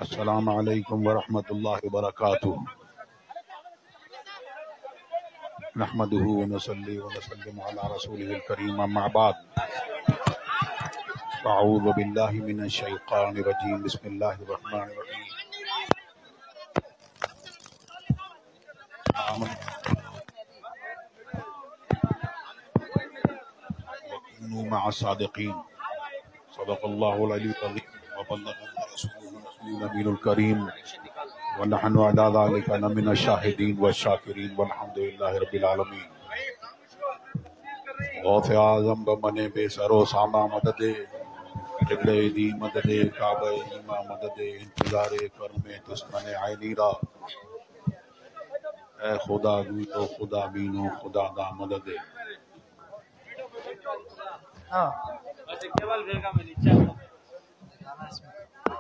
السلام علیکم ورحمۃ اللہ وبرکاتہ نحمده ونصلي ونسلم على رسوله الكريم اما بعد اعوذ باللہ من الشیطان الرجیم بسم اللہ الرحمن الرحیم وكونوا مع الصادقین صدق اللہ العلی العظیم وبلغنا رسوله النبی الکریم ونحن على ذلك لمن الشاہدین والشاکرین والحمد للہ رب العالمین غوث اعظم بمنے بے سر و سامہ مدد قبلہ دی مدد کعبہ ایمہ مدد انتظار کرم تسمن عینی را اے خدا گویتو خدا بینو خدا دا مدد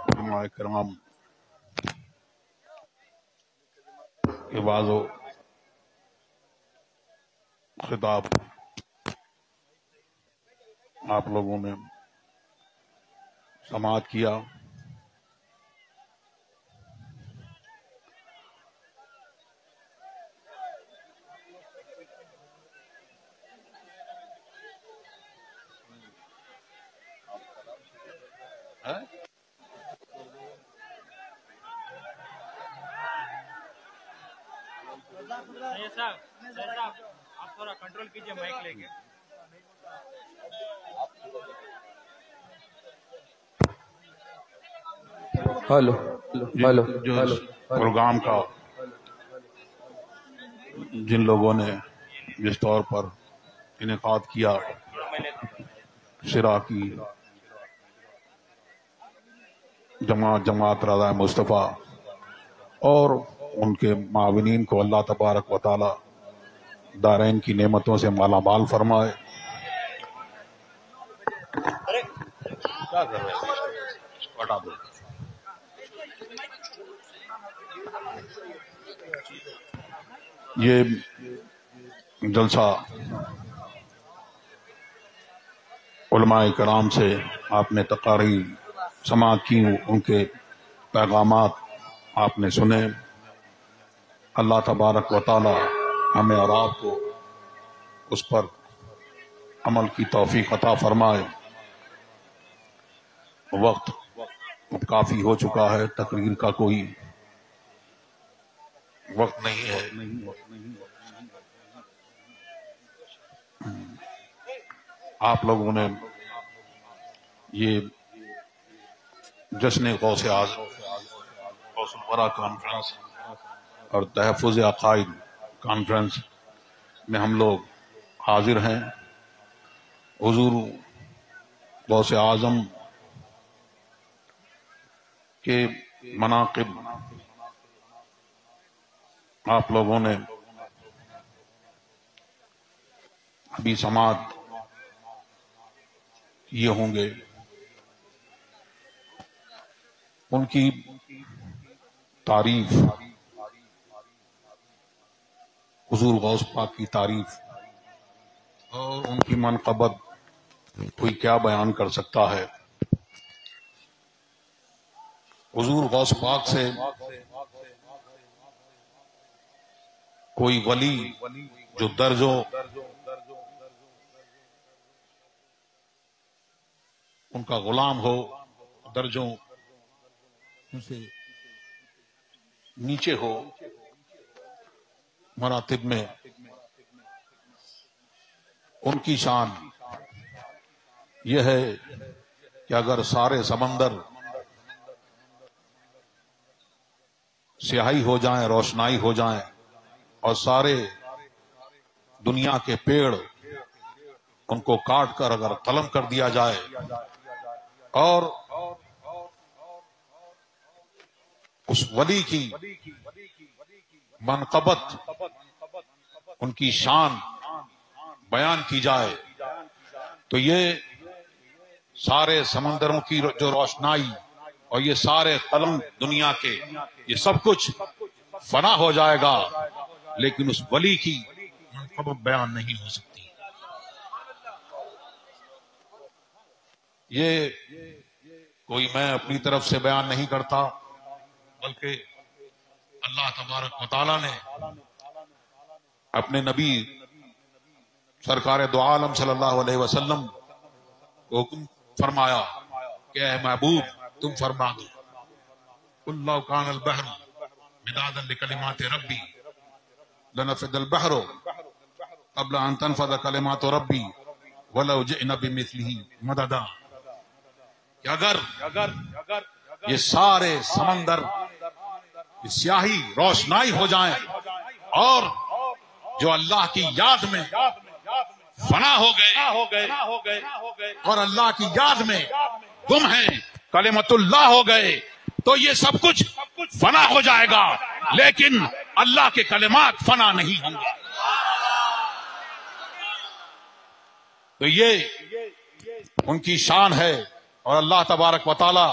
علماء کرام کے بعض و خطاب آپ لوگوں نے سماعت کیا. آپ تھوڑا کنٹرول کیجئے مائک لے کے. ہلو ہلو جو پروگرام کا جن لوگوں نے جس طور پر انعقاد کیا شرح کی جماعت رضا مصطفیٰ اور ان کے معاونین کو اللہ تبارک و تعالی دارین کی نعمتوں سے مالا مال فرمائے. کیا کر رہے ہیں؟ ہٹا دو. یہ جلسہ علماء کرام سے آپ نے تقاریر سماعت کی، ان کے پیغامات آپ نے سنے. اللہ تبارک و تعالی ہمیں اور آپ کو اس پر عمل کی توفیق عطا فرمائے. وقت کافی ہو چکا ہے، تقریر کا کوئی وقت نہیں ہے. آپ لوگوں نے یہ جشن غوث اعظم غوث الورا کانفرنس اور تحفظ عقائد کانفرنس میں ہم لوگ حاضر ہیں. حضور غوث اعظم کے مناقب آپ لوگوں نے ابھی سماعت کیے ہوں گے. ان کی تعریف، حضور غوث پاک کی تعریف اور ان کی منقبت کوئی کیا بیان کر سکتا ہے. حضور غوث پاک سے کوئی ولی جو درجوں ان کا غلام ہو، درجوں سے نیچے ہو مراتب میں، ان کی شان یہ ہے کہ اگر سارے سمندر سیاہی ہو جائیں، روشنائی ہو جائیں، اور سارے دنیا کے پیڑ ان کو کاٹ کر اگر قلم کر دیا جائے اور اس ولی کی منقبت، ان کی شان بیان کی جائے، تو یہ سارے سمندروں کی جو روشنائی اور یہ سارے قلم دنیا کے، یہ سب کچھ فنا ہو جائے گا، لیکن اس ولی کی منقبت بیان نہیں ہو سکتی. یہ کوئی میں اپنی طرف سے بیان نہیں کرتا، بلکہ اللہ تبارک و تعالیٰ نے اپنے نبی سرکار دو عالم صلی اللہ علیہ وسلم کو حکم فرمایا کہ اے محبوب تم فرما دو قل لو کان البحر مدادا لکلمات ربی لنفد البحر قبل ان تنفد کلمات ربی ولو جئنا بمثلہ مددا، کہ اگر یہ سارے سمندر سیاہی روشنائی ہو جائیں اور جو اللہ کی یاد میں فنا ہو گئے اور اللہ کی یاد میں گم ہیں، کلمت اللہ ہو گئے، تو یہ سب کچھ فنا ہو جائے گا، لیکن اللہ کے کلمات فنا نہیں ہوں گے۔ تو یہ ان کی شان ہے، اور اللہ تبارک و تعالی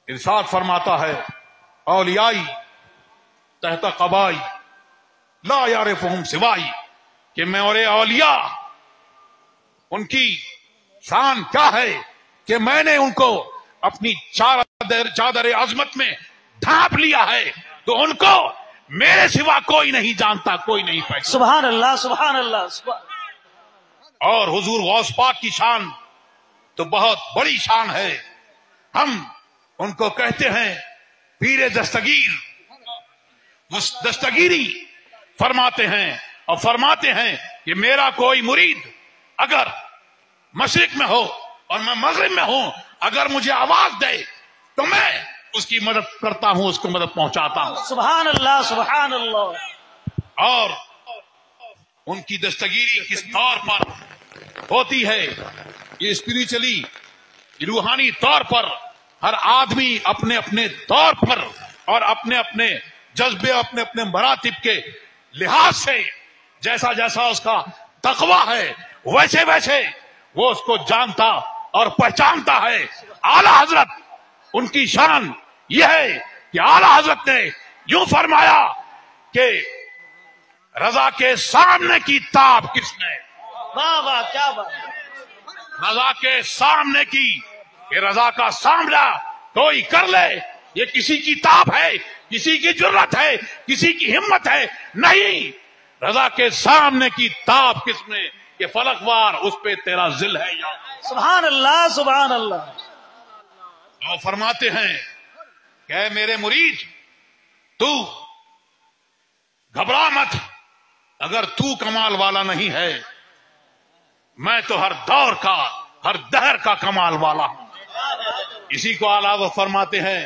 ارشاد فرماتا ہے اولیائی تحت قبائی لا یعرفہم سوائی، کہ میں اور اولیاء ان کی شان کیا ہے کہ میں نے ان کو اپنی چادر عظمت میں ڈھانپ لیا ہے، تو ان کو میرے سوا کوئی نہیں جانتا، کوئی نہیں پہچانتا۔ سبحان اللہ سبحان اللہ سبحان۔ اور حضور غوث پاک کی شان تو بہت بڑی شان ہے، ہم ان کو کہتے ہیں پیر دستگیر۔ دستگیری فرماتے ہیں اور فرماتے ہیں کہ میرا کوئی مرید اگر مشرق میں ہو اور میں مغرب میں ہوں، اگر مجھے آواز دے تو میں اس کی مدد کرتا ہوں، اس کو مدد پہنچاتا ہوں۔ سبحان اللہ سبحان اللہ۔ اور ان کی دستگیری کس طور پر ہوتی ہے، یہ اسپریچولی روحانی طور پر ہر آدمی اپنے اپنے طور پر اور اپنے اپنے جذبے اپنے اپنے مراتب کے لحاظ سے جیسا جیسا اس کا تقویٰ ہے ویسے ویسے وہ اس کو جانتا اور پہچانتا ہے۔ اعلی حضرت ان کی شان یہ ہے کہ اعلی حضرت نے یوں فرمایا کہ رضا کے سامنے کی تاب کس نے، واہ واہ کیا بات۔ رضا کے سامنے کی، کہ رضا کا سامنا کوئی کر لے، یہ کسی کی تاب ہے، کسی کی جرت ہے، کسی کی ہمت ہے، نہیں، رضا کے سامنے کی تاب کس میں، کہ فلک وار اس پہ تیرا ذل ہے یا۔ سبحان اللہ سبحان اللہ۔ اور فرماتے ہیں کہ اے میرے مرید تو گھبرا مت، اگر تو کمال والا نہیں ہے میں تو ہر دور کا ہر دہر کا کمال والا ہوں۔ اسی کو علاوہ فرماتے ہیں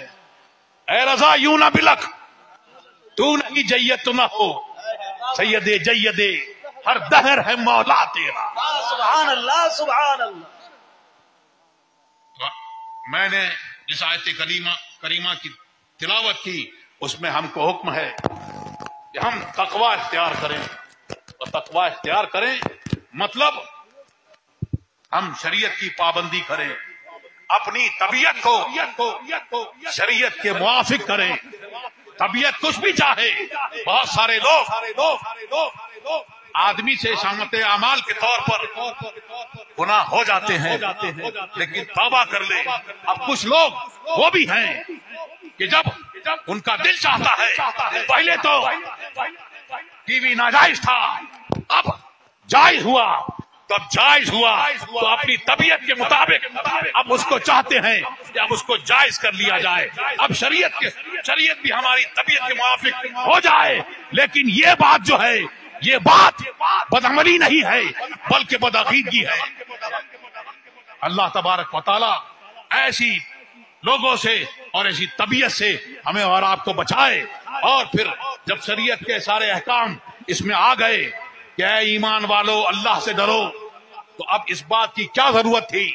اے رضا یوں نہ بلک، تو نہیں جید تو نہ ہو سید جید، ہر دہر ہے مولا تیرا۔ سبحان اللہ سبحان اللہ۔ میں نے جس آیت کریمہ کی تلاوت کی اس میں ہم کو حکم ہے کہ ہم تقویٰ اختیار کریں، اور تقویٰ اختیار کریں مطلب ہم شریعت کی پابندی کریں، اپنی طبیعت کو شریعت کے موافق کریں۔ طبیعت کچھ بھی چاہے، بہت سارے لوگ آدمی سے شامت اعمال کے طور پر گناہ ہو جاتے ہیں لیکن توبہ کر لے۔ اب کچھ لوگ وہ بھی ہیں کہ جب ان کا دل چاہتا ہے، پہلے تو ٹی وی ناجائز تھا، اب جائز ہوا، تو اب جائز ہوا تو اپنی طبیعت کے مطابق اب اس کو چاہتے ہیں کہ اب اس کو جائز کر لیا جائے، اب شریعت بھی ہماری طبیعت کے موافق ہو جائے۔ لیکن یہ بات جو ہے، یہ بات بدعملی نہیں ہے بلکہ بدعقیدگی ہے۔ اللہ تبارک و تعالی ایسی لوگوں سے اور ایسی طبیعت سے ہمیں اور آپ کو بچائے۔ اور پھر جب شریعت کے سارے احکام اس میں آ گئے کہ اے ایمان والو اللہ سے ڈرو، تو اب اس بات کی کیا ضرورت تھی؟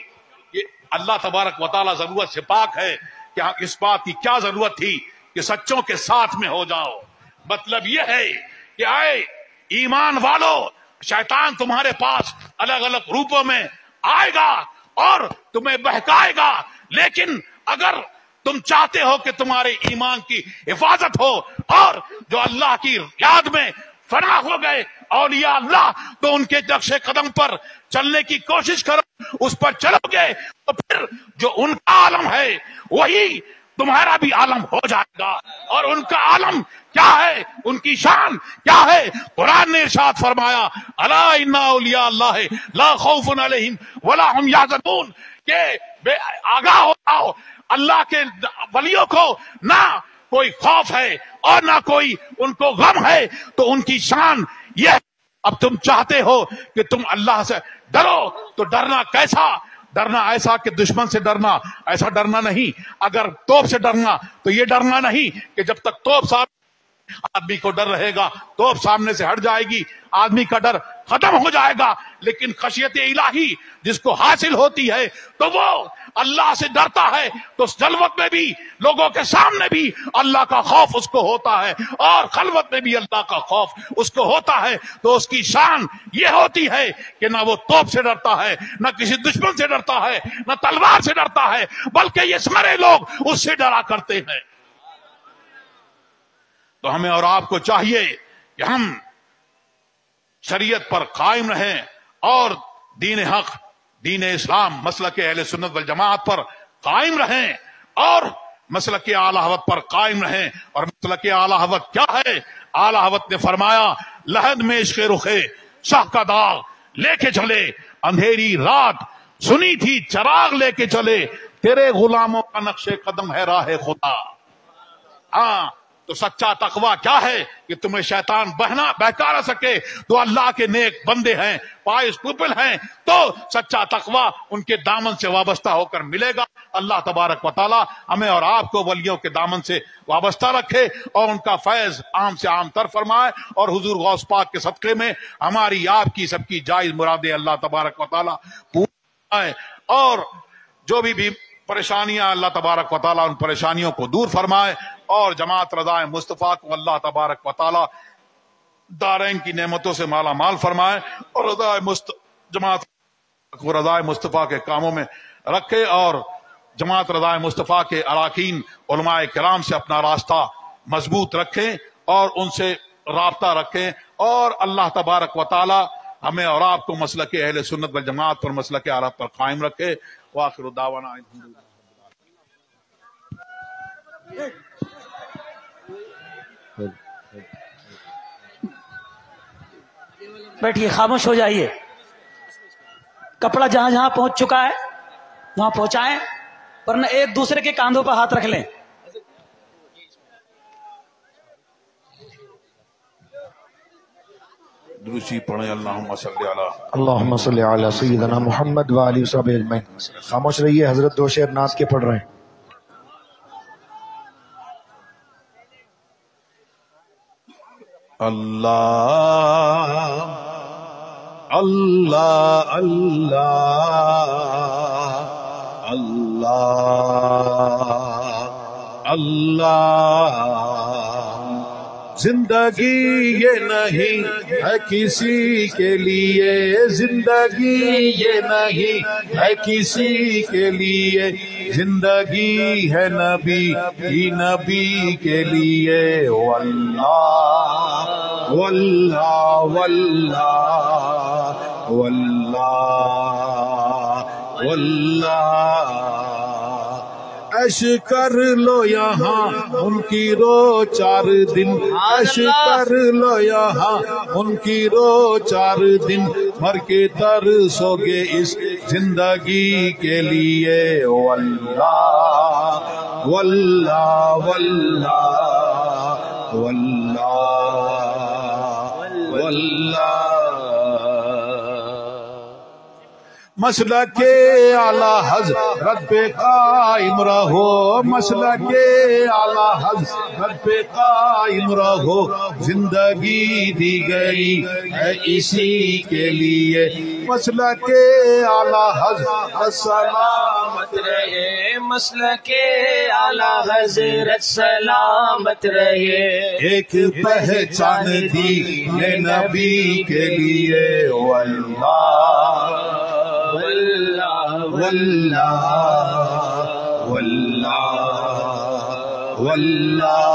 کہ اللہ تبارک و تعالی ضرورت سے پاک ہے کہ اس بات کی کیا ضرورت تھی کہ سچوں کے ساتھ میں ہو جاؤ۔ مطلب یہ ہے کہ اے ایمان والو، شیطان تمہارے پاس الگ الگ روپوں میں آئے گا اور تمہیں بہکائے گا، لیکن اگر تم چاہتے ہو کہ تمہارے ایمان کی حفاظت ہو اور جو اللہ کی یاد میں فنا ہو گئے اولیاء اللہ، تو ان کے نقش قدم پر چلنے کی کوشش کرو، اس پر چلو گے تو پھر جو ان کا عالم ہے وہی تمہارا بھی عالم ہو جائے گا. اور ان کا عالم کیا ہے, ان کی شان کیا ہے؟ قرآن نے ارشاد فرمایا الا ان اولیاء اللہ لا خوف علیہم ولا هم یحزنون, کہ آگاہ ہو جاؤ, اللہ کے ولیوں کو نہ کوئی خوف ہے اور نہ کوئی ان کو غم ہے. تو ان کی شان یہ, اب تم چاہتے ہو کہ تم اللہ سے ڈرو, تو ڈرنا کیسا؟ ڈرنا ایسا کہ دشمن سے ڈرنا, ایسا ڈرنا نہیں. اگر توپ سے ڈرنا تو یہ ڈرنا نہیں کہ جب تک توپ سامنے, آدمی کو ڈر رہے گا, توپ سامنے سے ہٹ جائے گی, آدمی کا ڈر ختم ہو جائے گا. لیکن خشیت الہی جس کو حاصل ہوتی ہے تو وہ اللہ سے ڈرتا ہے, تو جلوت میں بھی, لوگوں کے سامنے بھی اللہ کا خوف اس کو ہوتا ہے, اور خلوت میں بھی اللہ کا خوف اس کو ہوتا ہے. تو اس کی شان یہ ہوتی ہے کہ نہ وہ توپ سے ڈرتا ہے, نہ کسی دشمن سے ڈرتا ہے, نہ تلوار سے ڈرتا ہے, بلکہ یہ سارے لوگ اس سے ڈرا کرتے ہیں. تو ہمیں اور آپ کو چاہیے کہ ہم شریعت پر قائم رہیں اور دین حق, دین اسلام, مسلک اہل سنت والجماعت پر قائم رہیں, اور مسلک اعلی حضرت پر قائم رہیں. اور مسلک اعلی حضرت کیا ہے؟ اعلی حضرت نے فرمایا لحد میں عشق رخے شاہ کا داغ لے کے چلے, اندھیری رات سنی تھی چراغ لے کے چلے, تیرے غلاموں کا نقش قدم ہے راہ خدا. ہاں, تو سچا تقوی کیا ہے کہ تمہیں شیطان بہکا نہ سکے. تو اللہ کے نیک بندے ہیں, پائس پیپل ہیں, تو سچا تقوی ان کے دامن سے وابستہ ہو کر ملے گا. اللہ تبارک و تعالی ہمیں اور آپ کو ولیوں کے دامن سے وابستہ رکھے اور ان کا فیض عام سے عام تر فرمائے, اور حضور غوث پاک کے صدقے میں ہماری آپ کی سب کی جائز مرادیں اللہ تبارک و تعالی پورا ہے. اور جو بھی پریشانیاں, اللہ تبارک و تعالی ان پریشانیوں کو دور فرمائے, اور جماعت رضا مصطفیٰ کو اللہ تبارک و تعالی دارین کی نعمتوں سے مالا مال فرمائے, اور جماعت کو رضا مصطفیٰ کے کاموں میں رکھے, اور جماعت رضا مصطفیٰ کے اراکین علماء کرام سے اپنا راستہ مضبوط رکھیں اور ان سے رابطہ رکھیں, اور اللہ تبارک و تعالی ہمیں اور آپ کو مسلک اہل سنت والجماعت پر, مسلک اعلی پر قائم رکھے. وآخر دعوانا بیٹھیے, خاموش ہو جائیے. کپڑا جہاں جہاں پہنچ چکا ہے وہاں پہنچائیں, ورنہ ایک دوسرے کے کاندھوں پر ہاتھ رکھ لیں. دروشی پڑھیں. اللہم صلی علی سیدنا محمد و آلہ وصحبہ اجمعین. خاموش رہیے, حضرت دو شعر نعت کے پڑھ رہے ہیں. اللہ اللہ اللہ اللہ اللہ. زندگی یہ نہیں ہے کسی کے لیے, زندگی یہ نہیں ہے کسی کے لیے, زندگی ہے نبی ہی نبی کے لیے. واللہ واللہ واللہ واللہ واللہ. عش کر لو یہاں ان کی رو 4 دن, عش کر لو یہاں ان کی رو 4 دن, مر کے ترسو گے اس زندگی کے لیے. واللہ واللہ واللہ واللہ واللہ. مسلک اعلی حضرت پہ قائم رہو, مسلک اعلی حضرت پہ قائم رہو, زندگی دی گئی ہے اسی کے لیے. مسلک اعلی حضرت سلامت رہے, مسلک اعلی حضرت سلامت رہے, ایک پہچان دی ہے نبی کے لیے. واللہ واللہ واللہ واللہ.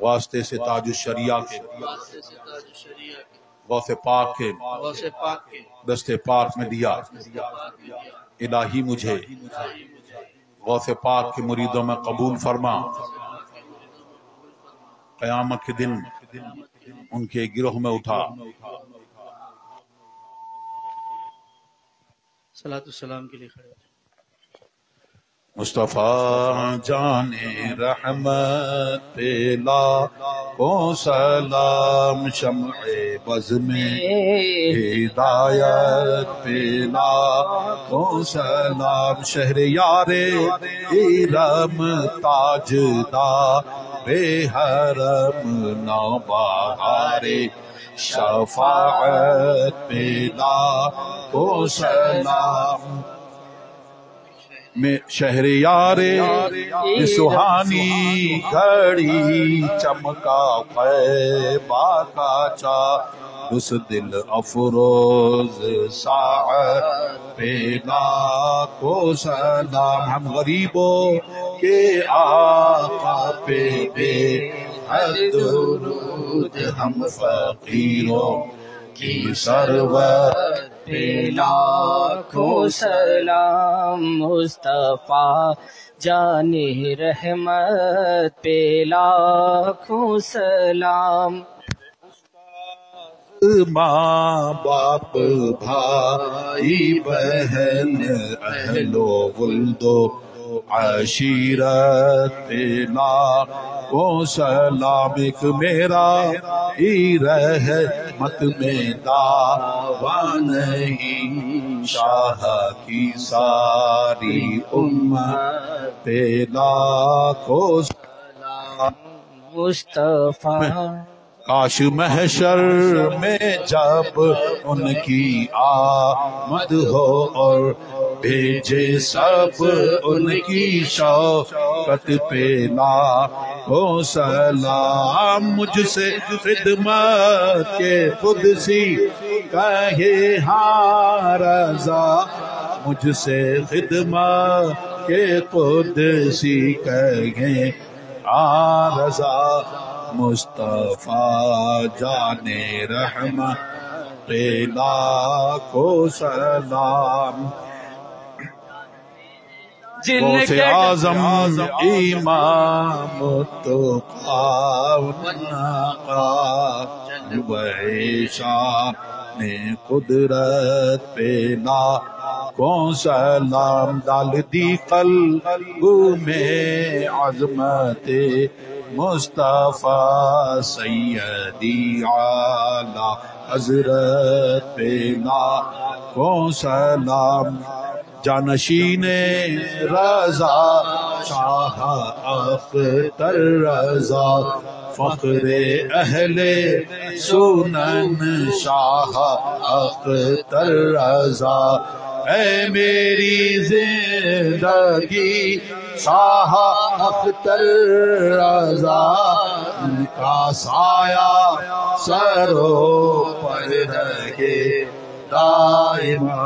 واسطے سے تاج الشریعہ کے غوث پاک کے دستے پاک میں دیا، الہی مجھے غوث پاک کے مریدوں میں قبول فرما، قیامت کے دن ان کے گروہ میں اٹھا۔ صلاۃ السلام کے لیے کھڑے ہو۔ مصطفیٰ جان رحمت پہ لاکھوں سلام، شمع بز میں ہدایت پہ لاکھوں سلام، شہر یار ارم تاجدار حرم نوبہار، شفاعت پہ لاکھوں سلام، میں شہریار سہانی گھڑی چمکا خیبہ کا چار، اس دل افروز ساعت پہ لاکھوں سلام، ہم غریبوں کے آقا پہ بے حد درود، ہم فقیروں کی سرورت پہ لاکھوں سلام، مصطفیٰ جان رحمت پہ لاکھوں سلام، ماں باپ بھائی بہن اہل و ولد و عشیرت پہ لاکھوں سلام، ایک میرا ہی رحمت میں دعویٰ نہیں، شاہ کی ساری امت پہ لاکھوں سلام، مصطفیٰ کاش محشر میں جب ان کی آمد ہو اور بھیجے سب ان کی شوقت پہ لاکھوں سلام، مجھ سے خدمت کے خود سی کہے ہاں رضا، مجھ سے خدمت کے خود سی کہے ہاں رضا، مصطفیٰ جان رحمت پہ لاکھوں سلام، غوث اعظم امام التقیٰ شان قدرت پہ لاکھوں سلام، ڈال دی قلب میں عظمت مصطفیٰ سیدی اعلیٰ حضرت پہ لاکھوں سلام، جانشین رضا شاہ اختر رضا، فخر اہل سنن شاہ اختر رضا، اے میری زندگی شاہ اختر رضا، ان کا سایہ سروں پر رہے دائما،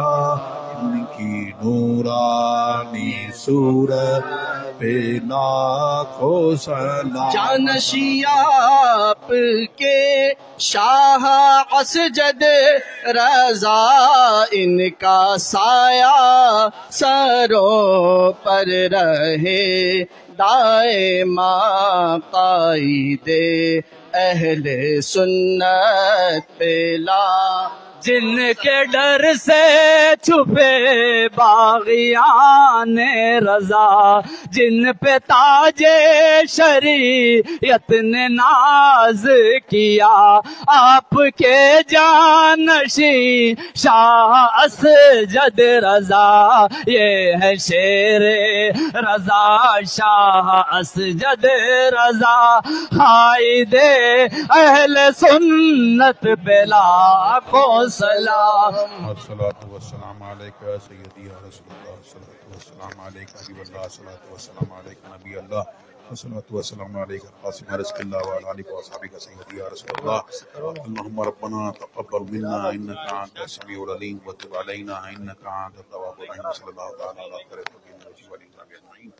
ان کی نورانی صورت پہ لاکھوں سلام، جانشین آپ کے شاہ اسجد رضا، ان کا سایہ سروں پر رہے دائما، قائد اہل سنت پہ جن کے ڈر سے چھپے باغیان رضا، جن پہ تاج شریعت نے ناز کیا، آپ کے جانشین شاہ اسجد رضا، یہ ہے شیر رضا شاہ اسجد رضا، قائد اہل سنت پہ لاکھوں سلام، الصلاۃ والسلام علیکہ یا سیدی یا رسول اللہ، الصلاۃ والسلام علیکہ حبیب اللہ، الصلاۃ والسلام علیکہ نبی اللہ، الصلاۃ والسلام علیکہ قاسم رزق اللہ وعلی آلہ وصحبہ سیدی یا رسول اللہ، اللہم ربنا تقبل منا انک انت السمیع العلیم وتب علینا انک انت التواب الرحیم، صلی اللہ تعالی علی خیر خلقہ وسلم اجمعین۔